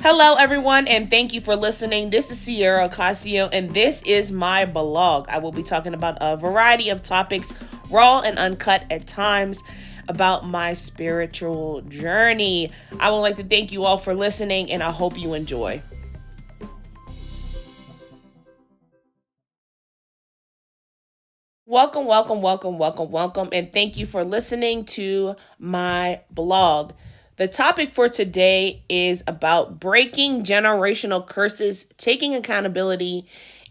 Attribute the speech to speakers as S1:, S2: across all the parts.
S1: Hello, everyone, and thank you for listening. This is Sierra Ocasio, and this is my blog. I will be talking about a variety of topics, raw and uncut at times, about my spiritual journey. I would like to thank you all for listening, and I hope you enjoy. Welcome, and thank you for listening to my blog. The topic for today is about breaking generational curses, taking accountability,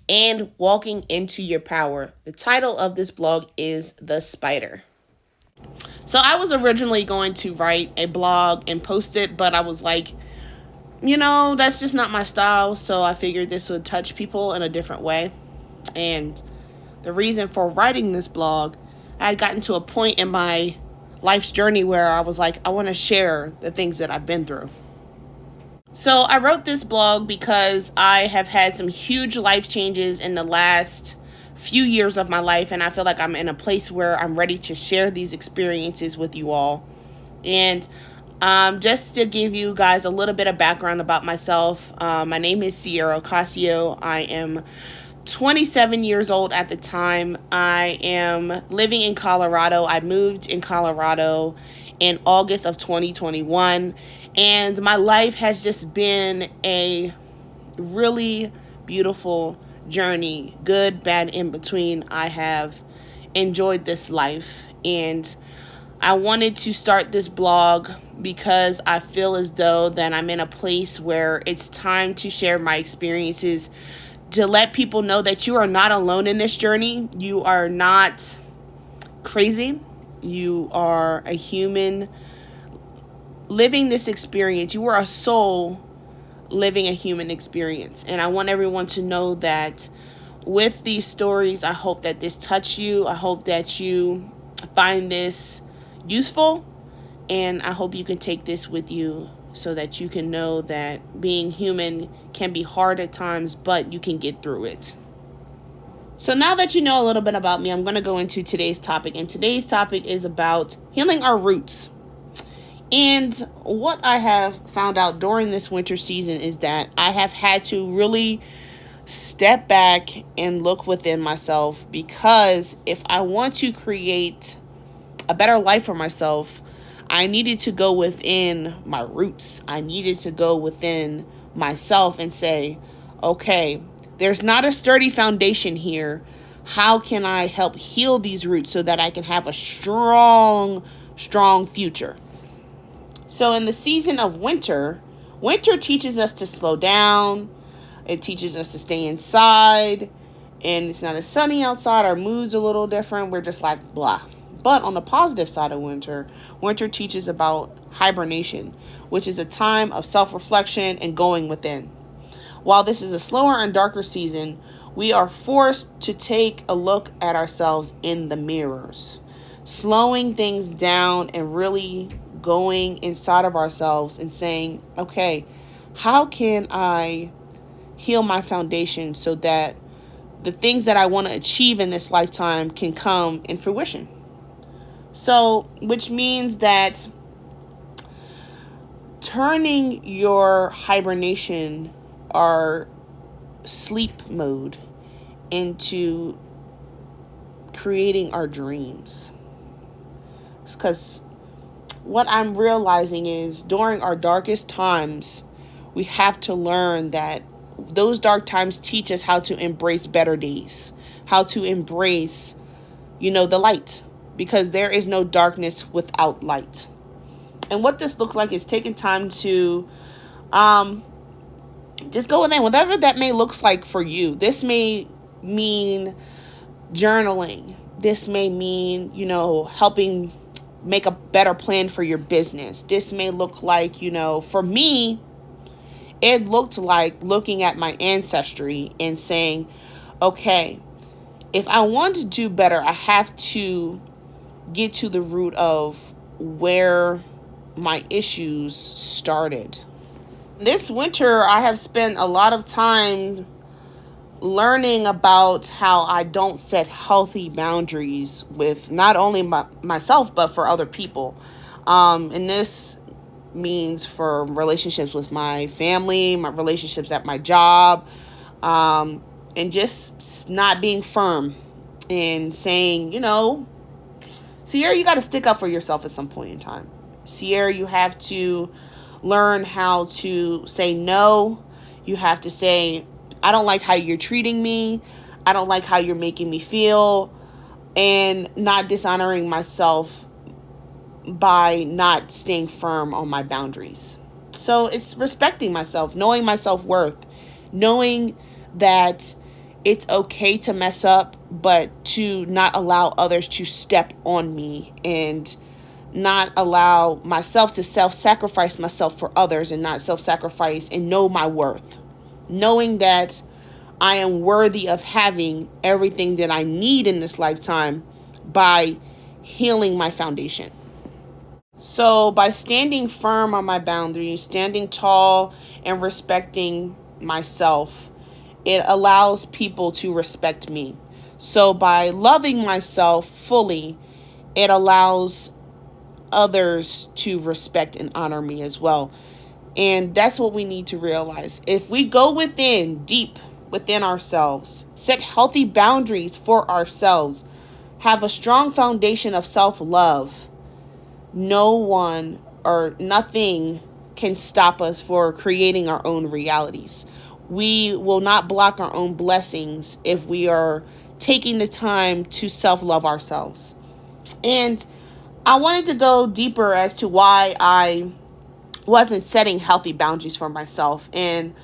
S1: and walking into your power. The title of this blog is The Spider. So I was originally going to write a blog and post it, but I was like, that's just not my style. So I figured this would touch people in a different way. And the reason for writing this blog, I had gotten to a point in my life's journey where I was like, I want to share the things that I've been through. So I wrote this blog because I have had some huge life changes in the last few years of my life, and I feel like I'm in a place where I'm ready to share these experiences with you all. And just to give you guys a little bit of background about myself, my name is Sierra Ocasio. I am 27 years old at the time. I am living in Colorado. I moved in Colorado in August of 2021, and my life has just been a really beautiful journey, good, bad, in between. I have enjoyed this life, and I wanted to start this blog because I feel as though that I'm in a place where it's time to share my experiences, to let people know that you are not alone in this journey. You are not crazy. You are a human living this experience. You are a soul living a human experience. And I want everyone to know that with these stories, I hope that this touch you. I hope that you find this useful. And I hope you can take this with you so that you can know that being human can be hard at times, but you can get through it. So now that you know a little bit about me, I'm going to go into today's topic. And today's topic is about healing our roots. And what I have found out during this winter season is that I have had to really step back and look within myself, because if I want to create a better life for myself, I needed to go within my roots. I needed to go within myself and say, okay, there's not a sturdy foundation here. How can I help heal these roots so that I can have a strong future? So in the season of winter teaches us to slow down. It teaches us to stay inside. And it's not as sunny outside. Our mood's a little different. We're just like, blah. But on the positive side of winter teaches about hibernation, which is a time of self-reflection and going within. While this is a slower and darker season, we are forced to take a look at ourselves in the mirrors, slowing things down and really going inside of ourselves and saying, okay, how can I heal my foundation so that the things that I want to achieve in this lifetime can come in fruition? So, which means that turning your hibernation or sleep mode into creating our dreams. Because what I'm realizing is during our darkest times, we have to learn that those dark times teach us how to embrace better days, how to embrace, the light. Because there is no darkness without light. And what this looks like is taking time to just go within, whatever that may looks like for you. This may mean journaling. This may mean, helping make a better plan for your business. This may look like, for me, it looked like looking at my ancestry and saying, okay, if I want to do better, I have to get to the root of where my issues started. This winter, I have spent a lot of time learning about how I don't set healthy boundaries with not only myself, but for other people. And this means for relationships with my family, my relationships at my job, and just not being firm and saying, Sierra, you got to stick up for yourself at some point in time. Sierra, you have to learn how to say no. You have to say, I don't like how you're treating me. I don't like how you're making me feel. And not dishonoring myself by not staying firm on my boundaries. So it's respecting myself, knowing my self-worth, knowing that it's okay to mess up, but to not allow others to step on me, and not allow myself to self-sacrifice myself for others, and not self-sacrifice, and know my worth. Knowing that I am worthy of having everything that I need in this lifetime by healing my foundation. So by standing firm on my boundaries, standing tall and respecting myself, it allows people to respect me. So by loving myself fully, it allows others to respect and honor me as well. And that's what we need to realize. If we go within, deep within ourselves, set healthy boundaries for ourselves, have a strong foundation of self-love, no one or nothing can stop us for creating our own realities. We will not block our own blessings if we are taking the time to self-love ourselves. And I wanted to go deeper as to why I wasn't setting healthy boundaries for myself and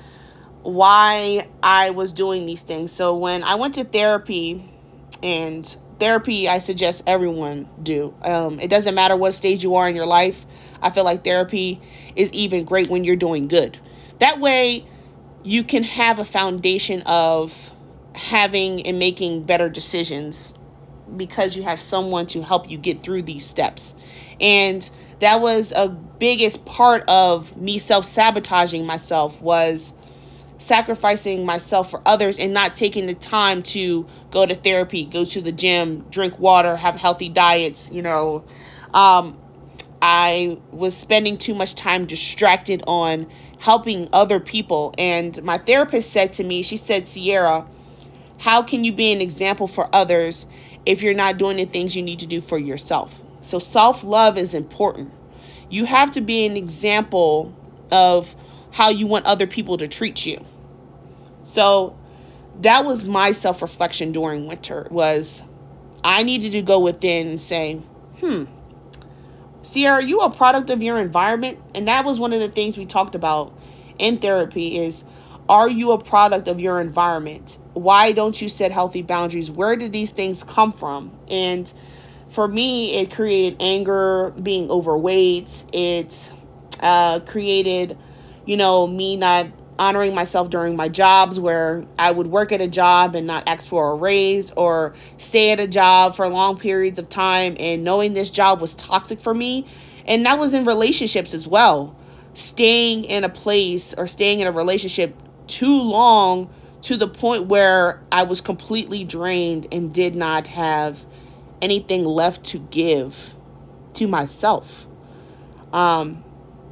S1: why I was doing these things. So when I went to therapy, and therapy, I suggest everyone do. It doesn't matter what stage you are in your life. I feel like therapy is even great when you're doing good. That way, you can have a foundation of having and making better decisions because you have someone to help you get through these steps. And that was a biggest part of me self-sabotaging myself, was sacrificing myself for others and not taking the time to go to therapy, go to the gym, drink water, have healthy diets. I was spending too much time distracted on helping other people. And my therapist said to me, she said, Sierra, how can you be an example for others if you're not doing the things you need to do for yourself? So self-love is important. You have to be an example of how you want other people to treat you. So that was my self-reflection during winter, was I needed to go within and say, Sierra, are you a product of your environment? And that was one of the things we talked about in therapy is, are you a product of your environment? Why don't you set healthy boundaries? Where did these things come from? And for me, it created anger, being overweight. It created, me not honoring myself during my jobs, where I would work at a job and not ask for a raise, or stay at a job for long periods of time and knowing this job was toxic for me. And that was in relationships as well. Staying in a place or staying in a relationship too long to the point where I was completely drained and did not have anything left to give to myself. And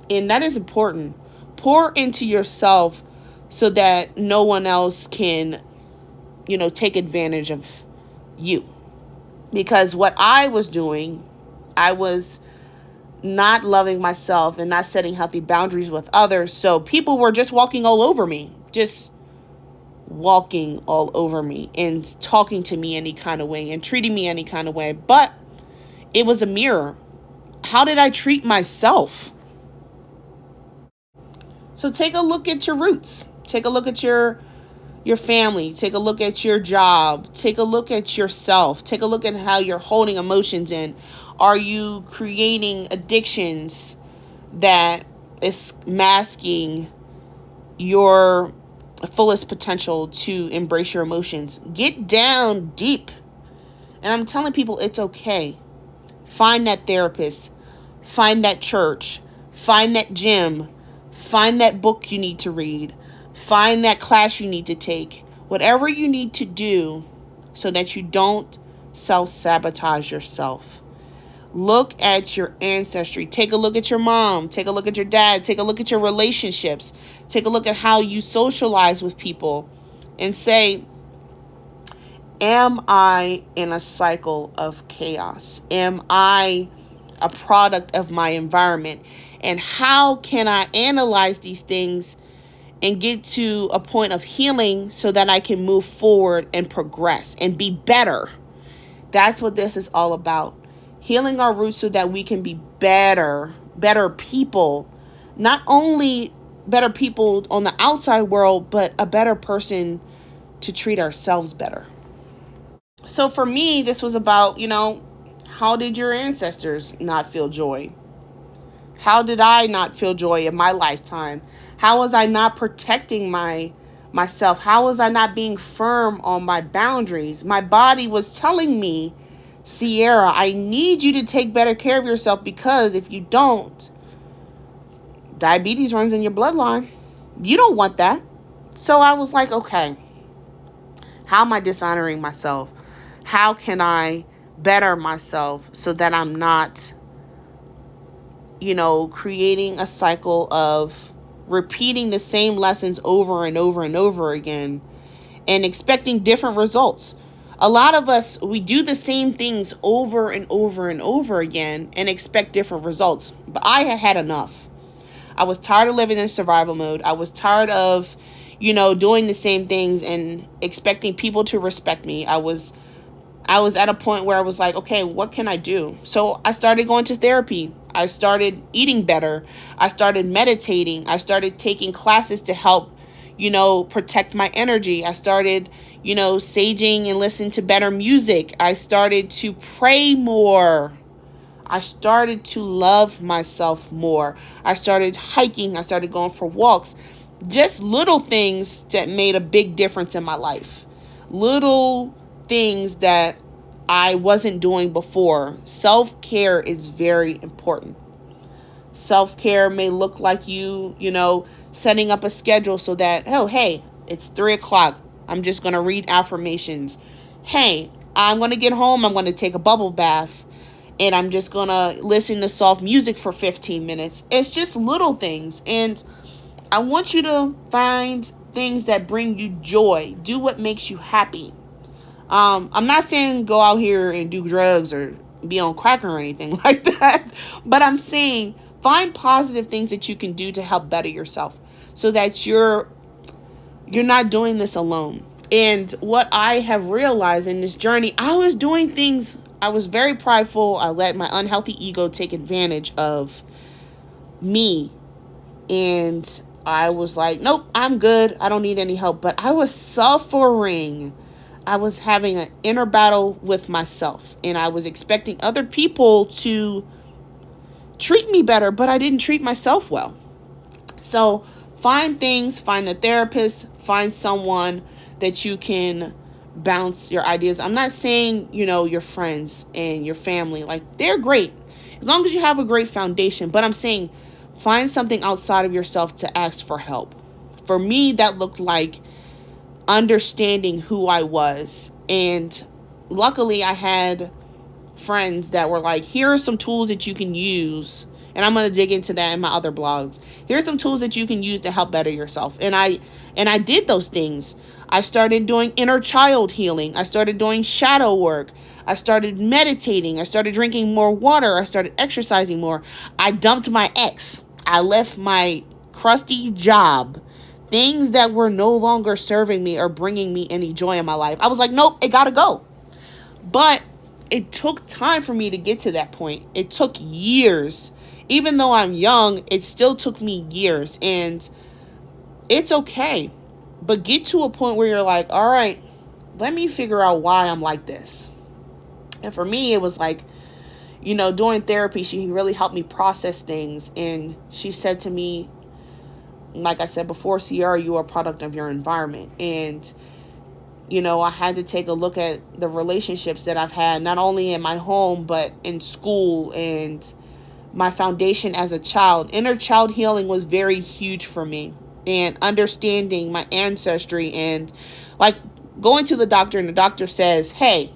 S1: that is important. Pour into yourself so that no one else can, take advantage of you. Because what I was doing, I was not loving myself and not setting healthy boundaries with others. So people were just walking all over me, and talking to me any kind of way and treating me any kind of way. But it was a mirror. How did I treat myself? So take a look at your roots. Take a look at your family. Take a look at your job. Take a look at yourself. Take a look at how you're holding emotions in. Are you creating addictions that is masking your fullest potential to embrace your emotions? Get down deep. And I'm telling people it's okay. Find that therapist. Find that church. Find that gym. Find that book you need to read. Find that class you need to take. Whatever you need to do so that you don't self-sabotage yourself. Look at your ancestry. Take a look at your mom. Take a look at your dad. Take a look at your relationships. Take a look at how you socialize with people and say, am I in a cycle of chaos? Am I a product of my environment? And how can I analyze these things and get to a point of healing so that I can move forward and progress and be better? That's what this is all about. Healing our roots so that we can be better people. Not only better people on the outside world, but a better person to treat ourselves better. So for me, this was about, how did your ancestors not feel joy? How did I not feel joy in my lifetime? How was I not protecting myself? How was I not being firm on my boundaries? My body was telling me, Sierra, I need you to take better care of yourself, because if you don't, diabetes runs in your bloodline. You don't want that. So I was like, okay, how am I dishonoring myself? How can I better myself so that I'm not, creating a cycle of repeating the same lessons over and over and over again and expecting different results? A lot of us, we do the same things over and over and over again and expect different results. But I had had enough. I was tired of living in survival mode. I was tired of, doing the same things and expecting people to respect me. I was at a point where I was like, okay, what can I do? So I started going to therapy. I started eating better. I started meditating. I started taking classes to help, protect my energy. I started, saging and listening to better music. I started to pray more. I started to love myself more. I started hiking. I started going for walks. Just little things that made a big difference in my life. Little things that I wasn't doing before. Self-care is very important. Self-care may look like you, setting up a schedule so that, oh, hey, it's 3:00. I'm just going to read affirmations. Hey, I'm going to get home. I'm going to take a bubble bath. And I'm just going to listen to soft music for 15 minutes. It's just little things. And I want you to find things that bring you joy. Do what makes you happy. I'm not saying go out here and do drugs or be on crack or anything like that. But I'm saying find positive things that you can do to help better yourself so that you're not doing this alone. And what I have realized in this journey, I was doing things, I was very prideful. I let my unhealthy ego take advantage of me. And I was like, nope, I'm good. I don't need any help. But I was suffering. I was having an inner battle with myself. And I was expecting other people to treat me better, but I didn't treat myself well. So find a therapist, find someone that you can bounce your ideas. I'm not saying, your friends and your family, like they're great as long as you have a great foundation. But I'm saying find something outside of yourself to ask for help. For me, that looked like understanding who I was. And luckily I had friends that were like, here are some tools that you can use. And I'm going to dig into that in my other blogs. Here's some tools that you can use to help better yourself. And I did those things. I started doing inner child healing. I started doing shadow work. I started meditating. I started drinking more water. I started exercising more. I dumped my ex. I left my crusty job. Things that were no longer serving me or bringing me any joy in my life. I was like, nope, it gotta go. But it took time for me to get to that point. It took years. Even though I'm young, it still took me years. And it's okay. But get to a point where you're like, all right, let me figure out why I'm like this. And for me, it was like, doing therapy, she really helped me process things. And she said to me, like I said before, Sierra, you are a product of your environment. And, I had to take a look at the relationships that I've had, not only in my home, but in school and my foundation as a child. Inner child healing was very huge for me. And understanding my ancestry and like going to the doctor and the doctor says, hey,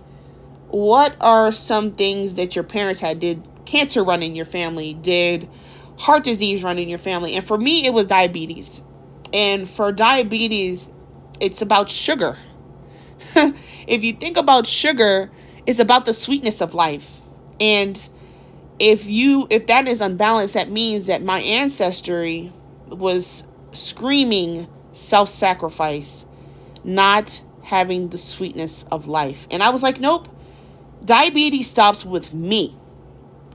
S1: what are some things that your parents had? Did cancer run in your family? Did heart disease run in your family? And for me, it was diabetes. And for diabetes, it's about sugar. If you think about sugar, it's about the sweetness of life. And if that is unbalanced, that means that my ancestry was screaming self-sacrifice, not having the sweetness of life. And I was like, nope, diabetes stops with me.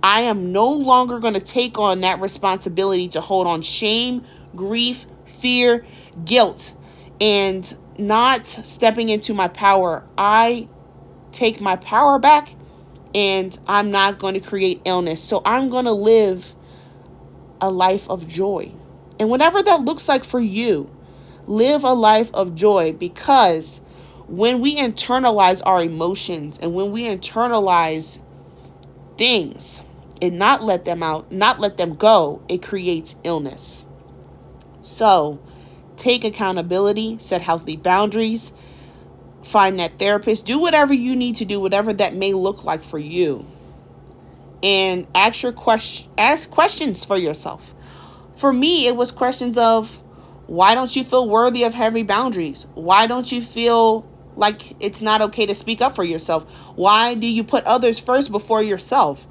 S1: I am no longer going to take on that responsibility to hold on shame, grief, fear, guilt, and not stepping into my power. I take my power back, and I'm not going to create illness. So I'm going to live a life of joy. And whatever that looks like for you, live a life of joy, because when we internalize our emotions and when we internalize things and not let them out, not let them go, it creates illness. So take accountability, set healthy boundaries, find that therapist, do whatever you need to do, whatever that may look like for you. And ask questions for yourself. For me, it was questions of, why don't you feel worthy of heavy boundaries? Why don't you feel like it's not okay to speak up for yourself? Why do you put others first before yourself?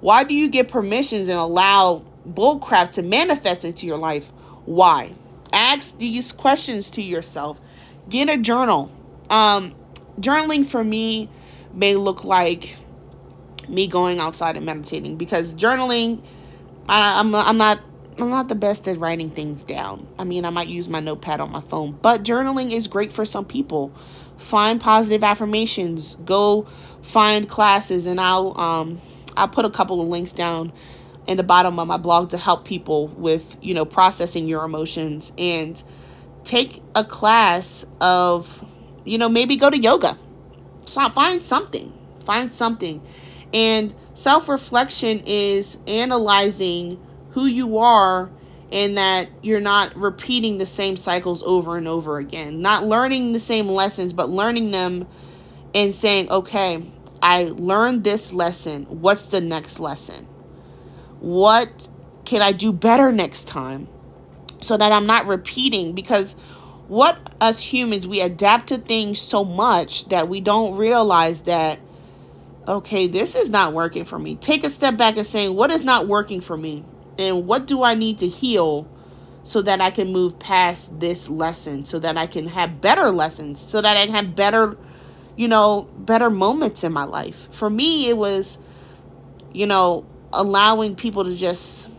S1: Why do you get permissions and allow bullcrap to manifest into your life? Why? Ask these questions to yourself. Get a journal. Journaling for me may look like me going outside and meditating, because journaling, I'm not the best at writing things down. I mean, I might use my notepad on my phone, but journaling is great for some people. Find positive affirmations, go find classes, and I'll put a couple of links down in the bottom of my blog to help people with, processing your emotions, and take a class of, maybe go to yoga. Find something. And self-reflection is analyzing who you are, and that you're not repeating the same cycles over and over again. Not learning the same lessons, but learning them and saying, okay, I learned this lesson. What's the next lesson? What can I do better next time so that I'm not repeating? Because what us humans, we adapt to things so much that we don't realize that, okay, this is not working for me. Take a step back and saying, what is not working for me? And what do I need to heal so that I can move past this lesson, so that I can have better lessons, so that I can have better, better moments in my life? For me, it was, allowing people to just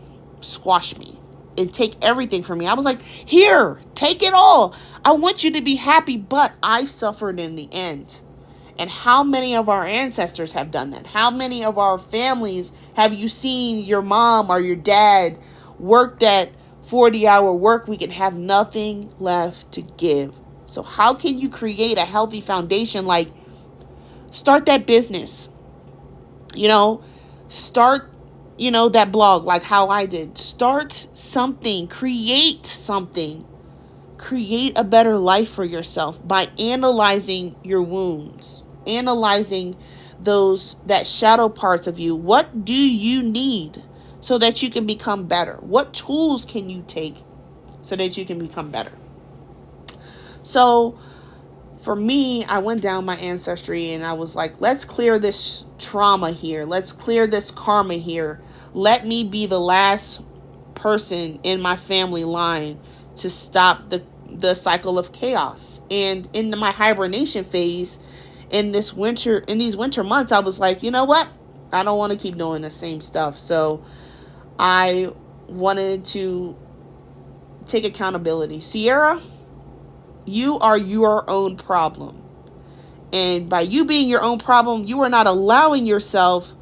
S1: squash me and take everything from me. I was like, here, take it all. I want you to be happy, but I suffered in the end. And how many of our ancestors have done that? How many of our families have you seen your mom or your dad work that 40-hour work week and have nothing left to give? So how can you create a healthy foundation? Like, start that business, start, that blog, like how I did. Start something, create something. Create a better life for yourself by analyzing your wounds, analyzing that shadow parts of you. What do you need so that you can become better? What tools can you take so that you can become better? So for me, I went down my ancestry and I was like, let's clear this trauma here. Let's clear this karma here. Let me be the last person in my family line to stop the cycle of chaos. And in my hibernation phase, in these winter months, I was like, you know what? I don't want to keep doing the same stuff. So I wanted to take accountability. Sierra, you are your own problem. And by you being your own problem, you are not allowing yourself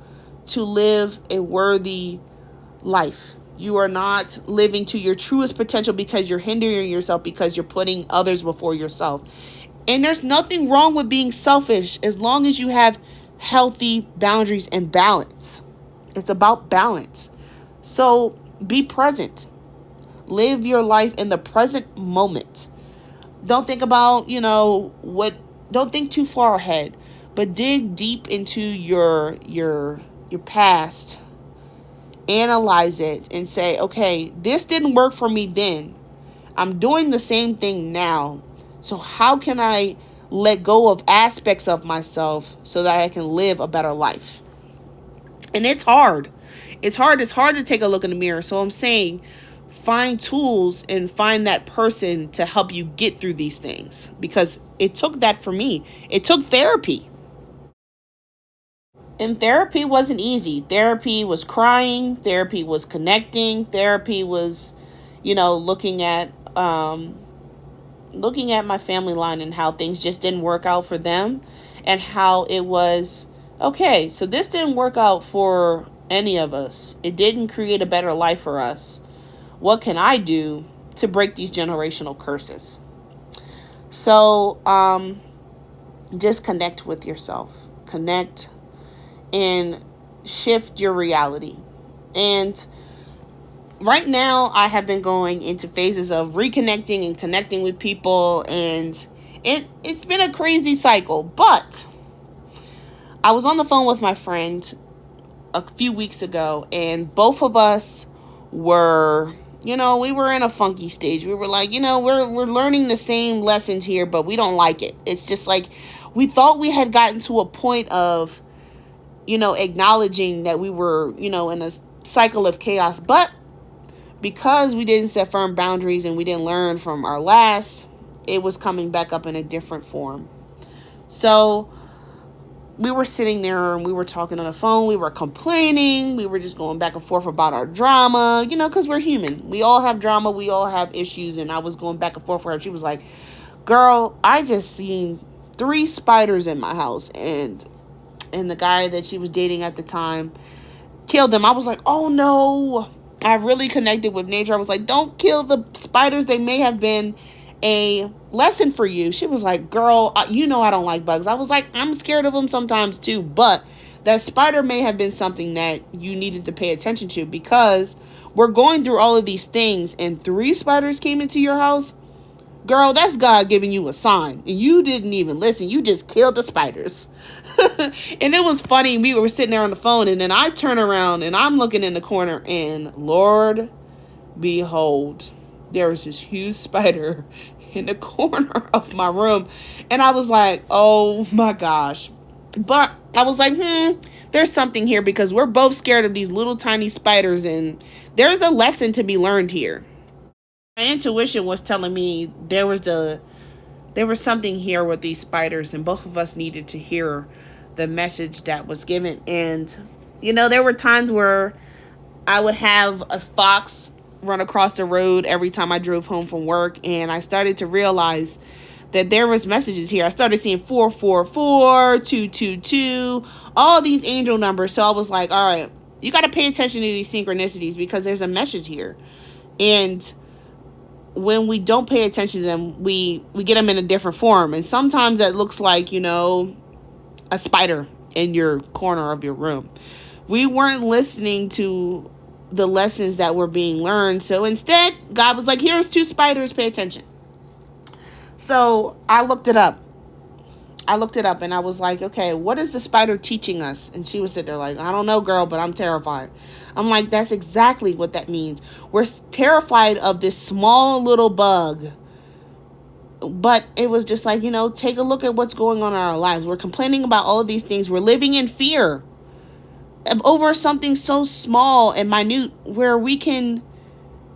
S1: to live a worthy life. You are not living to your truest potential because you're hindering yourself, because you're putting others before yourself. And there's nothing wrong with being selfish as long as you have healthy boundaries and balance. It's about balance. So be present. Live your life in the present moment. Don't think about, don't think too far ahead. but dig deep into your past, analyze it, and say, okay, this didn't work for me then. I'm doing the same thing now. So how can I let go of aspects of myself so that I can live a better life? And it's hard. It's hard. It's hard to take a look in the mirror. So I'm saying, find tools and find that person to help you get through these things, because it took that for me. It took therapy. And therapy wasn't easy. Therapy was crying. Therapy was connecting. Therapy was, looking at my family line and how things just didn't work out for them, and how it was, okay, so this didn't work out for any of us. It didn't create a better life for us. What can I do to break these generational curses? So, just connect with yourself. Connect and shift your reality. And right now, I have been going into phases of reconnecting and connecting with people, and it's been a crazy cycle. But I was on the phone with my friend a few weeks ago, and both of us were, we were in a funky stage. We were like, we're learning the same lessons here, but we don't like it. It's just like we thought we had gotten to a point of, acknowledging that we were, in a cycle of chaos. But because we didn't set firm boundaries and we didn't learn from our last, it was coming back up in a different form. So we were sitting there and we were talking on the phone. We were complaining. We were just going back and forth about our drama, because we're human. We all have drama. We all have issues. And I was going back and forth with her. She was like, girl, I just seen 3 spiders in my house. And the guy that she was dating at the time killed them. I was like, oh no. I really connected with nature. I was like, don't kill the spiders. They may have been a lesson for you. She was like, girl, I don't like bugs. I was like, I'm scared of them sometimes too. But that spider may have been something that you needed to pay attention to, because we're going through all of these things and 3 spiders came into your house. Girl, that's God giving you a sign. And you didn't even listen. You just killed the spiders. And it was funny. We were sitting there on the phone, and then I turn around and I'm looking in the corner, and Lord, behold, there was this huge spider in the corner of my room. And I was like, oh my gosh. But I was like, there's something here, because we're both scared of these little tiny spiders, and there's a lesson to be learned here. My intuition was telling me there was something here with these spiders, and both of us needed to hear the message that was given. And there were times where I would have a fox run across the road every time I drove home from work, and I started to realize that there was messages here. I started seeing 444, 222, all these angel numbers. So I was like, all right, you got to pay attention to these synchronicities, because there's a message here. And when we don't pay attention to them, we get them in a different form. And sometimes that looks like, a spider in your corner of your room. We weren't listening to the lessons that were being learned. So instead, God was like, here's 2 spiders, pay attention. So I looked it up. And I was like, okay, what is the spider teaching us? And she was sitting there like, I don't know, girl, but I'm terrified. I'm like, that's exactly what that means. We're terrified of this small little bug. But it was just like, take a look at what's going on in our lives. We're complaining about all of these things. We're living in fear over something so small and minute, where we can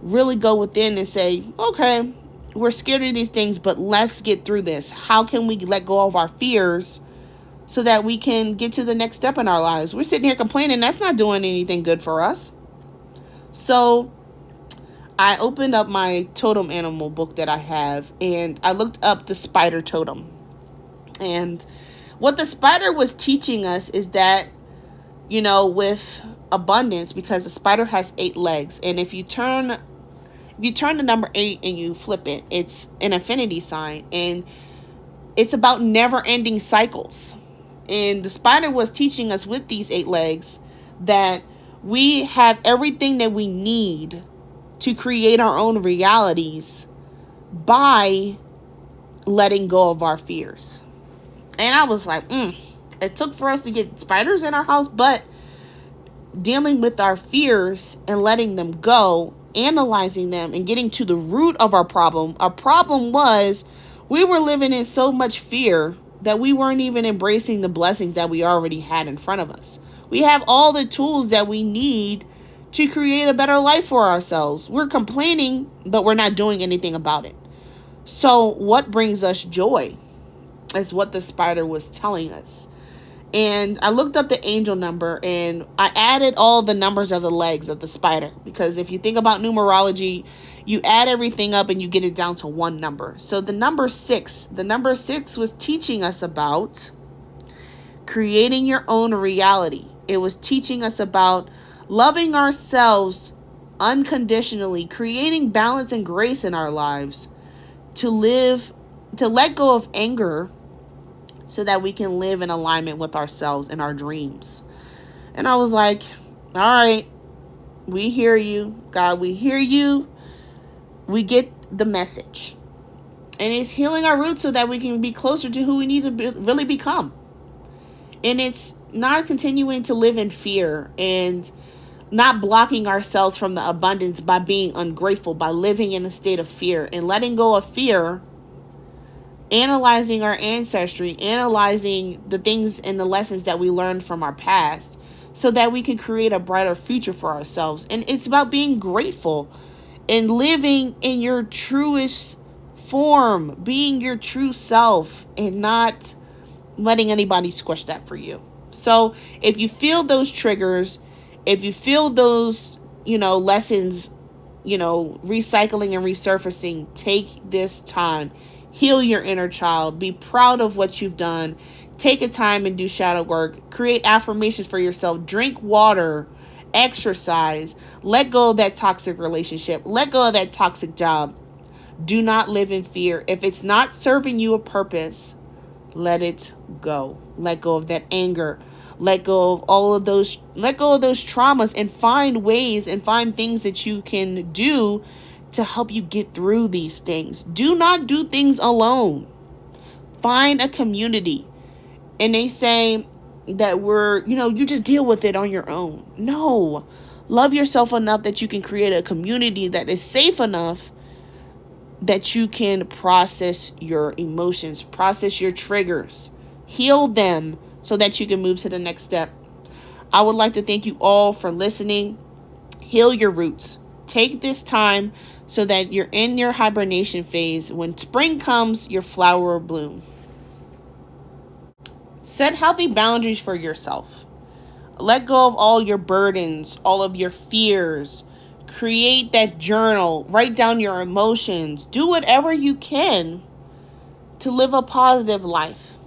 S1: really go within and say, okay, we're scared of these things, but let's get through this. How can we let go of our fears so that we can get to the next step in our lives? We're sitting here complaining. That's not doing anything good for us. So I opened up my totem animal book that I have, and I looked up the spider totem. And what the spider was teaching us is that, with abundance, because the spider has 8 legs, and if you turn the number 8 and you flip it, it's an infinity sign, and it's about never-ending cycles. And the spider was teaching us with these 8 legs that we have everything that we need to create our own realities by letting go of our fears. And I was like, It took for us to get spiders in our house, but dealing with our fears and letting them go, analyzing them, and getting to the root of our problem. Our problem was we were living in so much fear that we weren't even embracing the blessings that we already had in front of us. We have all the tools that we need to create a better life for ourselves. We're complaining, but we're not doing anything about it. So, what brings us joy is what the spider was telling us. And I looked up the angel number and I added all the numbers of the legs of the spider. Because if you think about numerology, you add everything up and you get it down to one number. So the number 6 was teaching us about creating your own reality. It was teaching us about loving ourselves unconditionally, creating balance and grace in our lives, to let go of anger so that we can live in alignment with ourselves and our dreams. And I was like, all right, we hear you, God, we hear you. We get the message. And it's healing our roots so that we can be closer to who we need to really become. And it's not continuing to live in fear and not blocking ourselves from the abundance by being ungrateful, by living in a state of fear and letting go of fear, analyzing our ancestry, analyzing the things and the lessons that we learned from our past so that we can create a brighter future for ourselves. And it's about being grateful and living in your truest form, being your true self and not letting anybody squish that for you. So if you feel those triggers, if you feel those, lessons, recycling and resurfacing, take this time. Heal your inner child. Be proud of what you've done. Take a time and do shadow work. Create affirmations for yourself. Drink water. Exercise. Let go of that toxic relationship. Let go of that toxic job. Do not live in fear. If it's not serving you a purpose, let it go. Let go of that anger. Let go of all of those. Let go of those traumas and find ways and find things that you can do to help you get through these things. Do not do things alone. Find a community. And they say that you just deal with it on your own. No. Love yourself enough that you can create a community that is safe enough that you can process your emotions, process your triggers, heal them so that you can move to the next step. I would like to thank you all for listening. Heal your roots. Take this time so that you're in your hibernation phase. When spring comes, your flower will bloom. Set healthy boundaries for yourself. Let go of all your burdens, all of your fears. Create that journal. Write down your emotions. Do whatever you can to live a positive life.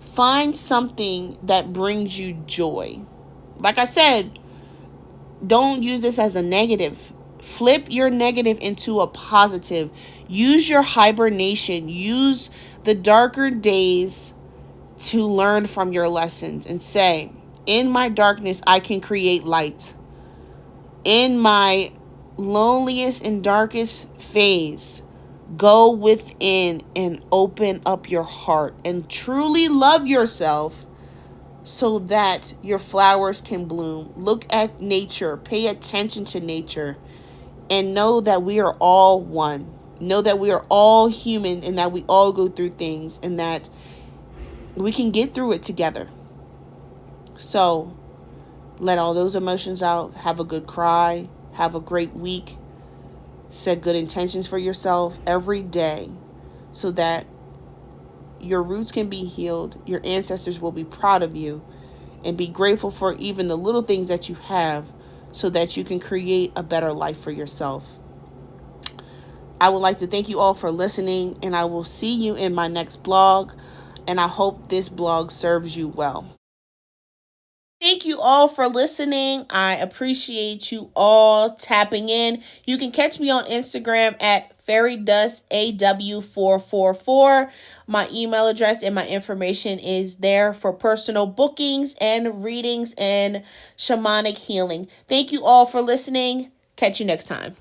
S1: Find something that brings you joy. Like I said, don't use this as a negative. Flip your negative into a positive. Use your hibernation. Use the darker days to learn from your lessons and say, in my darkness, I can create light. In my loneliest and darkest phase, go within and open up your heart and truly love yourself so that your flowers can bloom. Look at nature. Pay attention to nature. And know that we are all one. Know that we are all human and that we all go through things and that we can get through it together. So let all those emotions out. Have a good cry. Have a great week. Set good intentions for yourself every day so that your roots can be healed. Your ancestors will be proud of you and be grateful for even the little things that you have so that you can create a better life for yourself. I would like to thank you all for listening, and I will see you in my next blog, and I hope this blog serves you well. Thank you all for listening. I appreciate you all tapping in. You can catch me on Instagram at FairyDustAW444. My email address and my information is there for personal bookings and readings and shamanic healing. Thank you all for listening. Catch you next time.